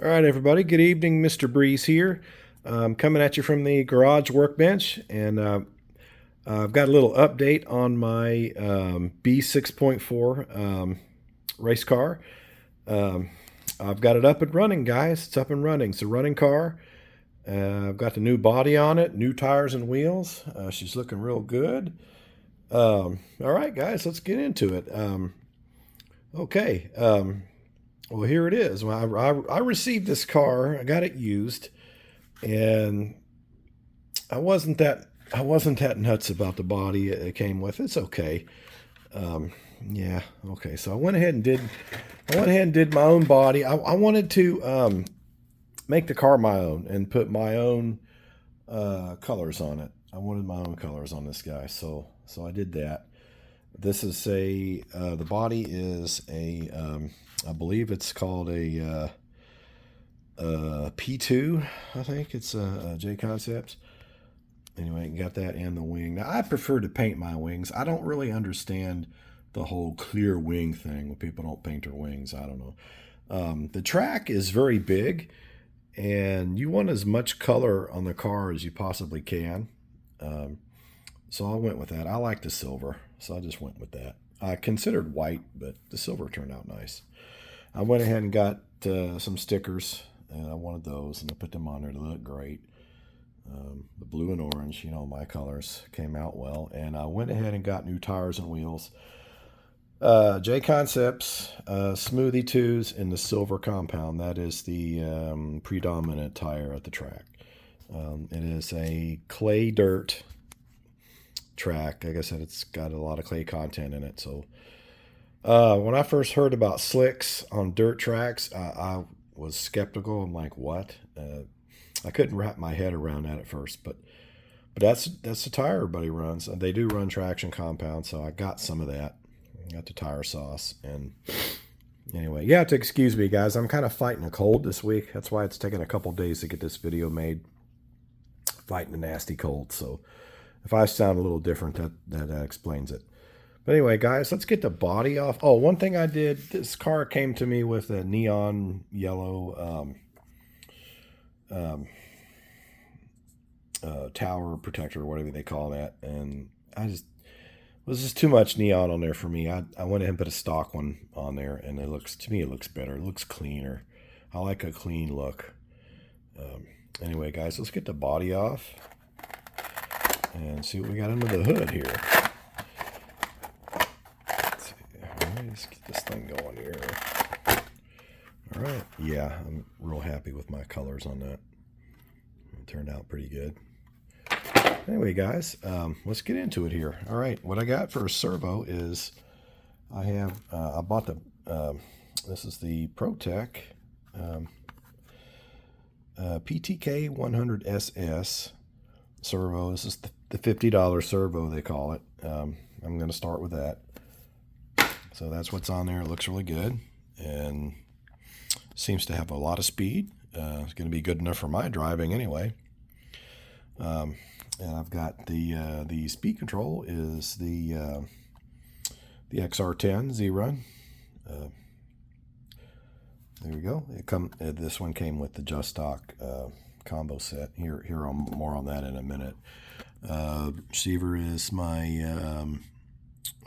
All right, everybody. Good evening. Mr. Breeze here. Coming at you from the garage workbench, and I've got a little update on my B6.4 race car. Um, I've got it up and running, guys. It's up and running. It's a running car. I've got the new body on it, new tires and wheels. She's looking real good. All right, guys, let's get into it. Okay. Well, here it is. Well, I received this car. I got it used, and I wasn't that nuts about the body it came with. It's okay. Um, yeah, okay. So I went ahead and did my own body. I wanted to make the car my own and put my own colors on it. I wanted my own colors on this guy, so I did that. This is the body is I believe it's called a P2. I think it's a J Concepts. Anyway, got that and the wing. Now, I prefer to paint my wings. I don't really understand the whole clear wing thing when people don't paint their wings. I don't know. The track is very big, and you want as much color on the car as you possibly can. Um, so I went with that. I like the silver, so I just went with that. I considered white, but the silver turned out nice. I went ahead and got some stickers, and I wanted those, and I put them on there to look great. The blue and orange, my colors came out well. And I went ahead and got new tires and wheels. J Concepts, Smoothie 2s in the silver compound. That is the predominant tire at the track. It is a clay dirt track. Like I said, it's got a lot of clay content in it. So when I first heard about slicks on dirt tracks, I was skeptical. I'm like, what? I couldn't wrap my head around that at first, but that's the tire everybody runs. They do run traction compound, so I got some of that. I got the tire sauce, and anyway, you have to excuse me, guys. I'm kind of fighting a cold this week. That's why it's taken a couple days to get this video made. Fighting a nasty cold, so if I sound a little different, that explains it. But anyway, guys, let's get the body off. Oh, one thing I did. This car came to me with a neon yellow. Tower protector, whatever they call that, and it was just too much neon on there for me. I went ahead and put a stock one on there, and it looks better. It looks cleaner. I like a clean look. Anyway, guys, let's get the body off and see what we got under the hood here. Let's see. All right, let's get this thing going here. All right, yeah, I'm real happy with my colors on that. It turned out pretty good. Anyway, guys, let's get into it here. All right, what I got for a servo is I bought this is the ProTech PTK 100SS servo. This is the $50 servo, they call it. I'm going to start with that. So that's what's on there. It looks really good and seems to have a lot of speed. It's going to be good enough for my driving anyway. And I've got the speed control is the XR10 Z-Run. There we go. This one came with the Just Stock combo set. Here more on that in a minute. Receiver is my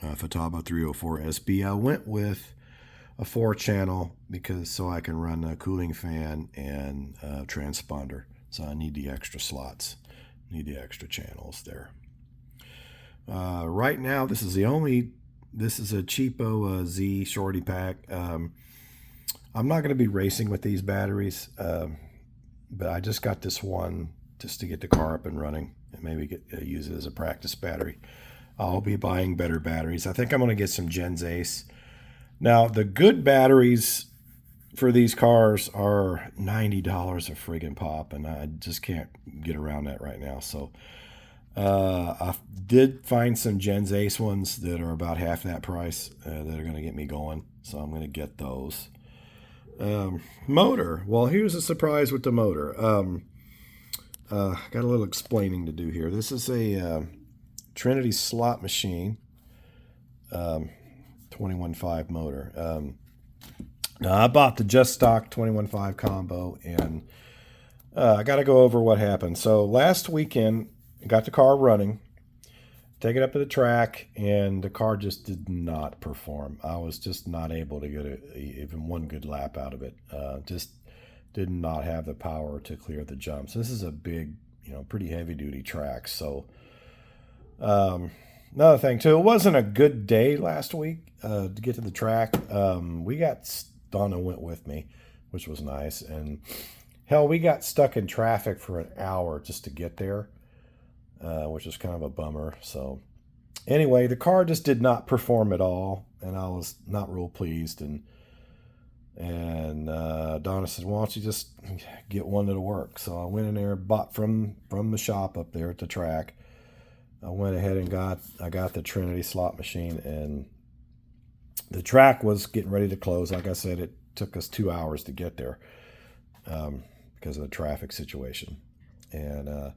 Futaba 304 SB. I went with a 4-channel so I can run a cooling fan and transponder. So I need the extra slots. Need the extra channels there. Right now, this is a cheapo Z shorty pack. I'm not going to be racing with these batteries, but I just got this one just to get the car up and running and maybe use it as a practice battery. I'll be buying better batteries. I think I'm going to get some Gens Ace. Now, the good batteries for these cars are $90 a friggin' pop, and I just can't get around that right now. So I did find some Gens Ace ones that are about half that price that are going to get me going. So I'm going to get those. Motor. Well, here's a surprise with the motor. Got a little explaining to do here. This is a Trinity slot machine 21.5 motor. Now, I bought the Just Stock 21.5 combo, and I got to go over what happened. So last weekend, I got the car running, take it up to the track, and the car just did not perform. I was just not able to get even one good lap out of it. Just did not have the power to clear the jumps. This is a big, pretty heavy duty track. So another thing too, it wasn't a good day last week to get to the track. Donna went with me, which was nice, and hell, we got stuck in traffic for an hour just to get there, which was kind of a bummer. So anyway, the car just did not perform at all, and I was not real pleased. And Donna said, "Why don't you just get one that'll work?" So I went in there, bought from the shop up there at the track. I went ahead and I got the Trinity slot machine, and the track was getting ready to close. Like I said, it took us 2 hours to get there because of the traffic situation. And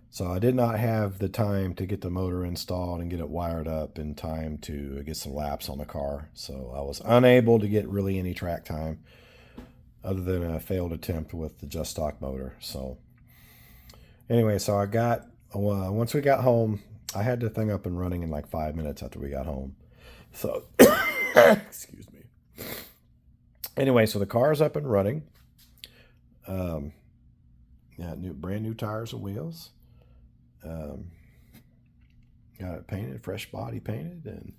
so I did not have the time to get the motor installed and get it wired up in time to get some laps on the car. So I was unable to get really any track time other than a failed attempt with the Just Stock motor. So anyway, so once we got home, I had the thing up and running in like 5 minutes after we got home. So, excuse me. Anyway, so the car's up and running. Got brand new tires and wheels. Got it painted, fresh body painted, and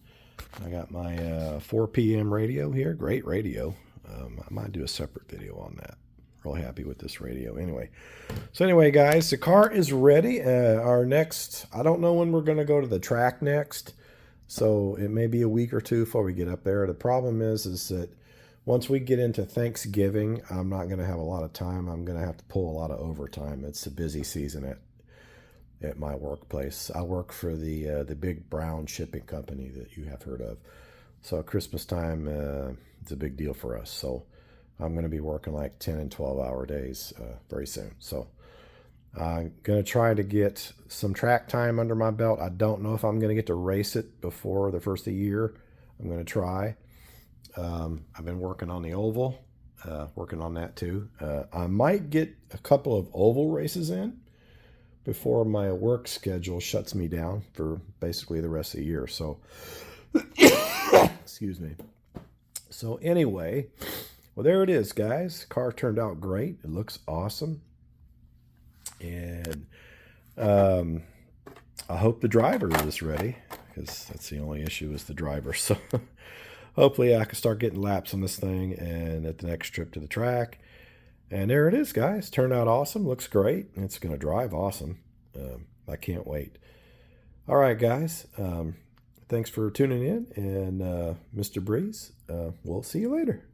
I got my 4 p.m. radio here. Great radio. I might do a separate video on that. Really happy with this radio. Anyway, guys, the car is ready. I don't know when we're going to go to the track next, so it may be a week or two before we get up there. The problem is that once we get into Thanksgiving, I'm not going to have a lot of time. I'm going to have to pull a lot of overtime. It's a busy season at my workplace. I work for the big brown shipping company that you have heard of. So Christmas time is a big deal for us. So I'm going to be working like 10 and 12-hour days very soon. So I'm going to try to get some track time under my belt. I don't know if I'm going to get to race it before the first of the year. I'm going to try. I've been working on the oval, working on that too. I might get a couple of oval races in before my work schedule shuts me down for basically the rest of the year. So, excuse me. So anyway, well, there it is, guys. Car turned out great. It looks awesome. And I hope the driver is ready, because that's the only issue is the driver. So hopefully I can start getting laps on this thing and at the next trip to the track. And there it is, guys. Turned out awesome. Looks great. It's going to drive awesome. I can't wait. All right, guys. Thanks for tuning in. And Mr. Breeze, we'll see you later.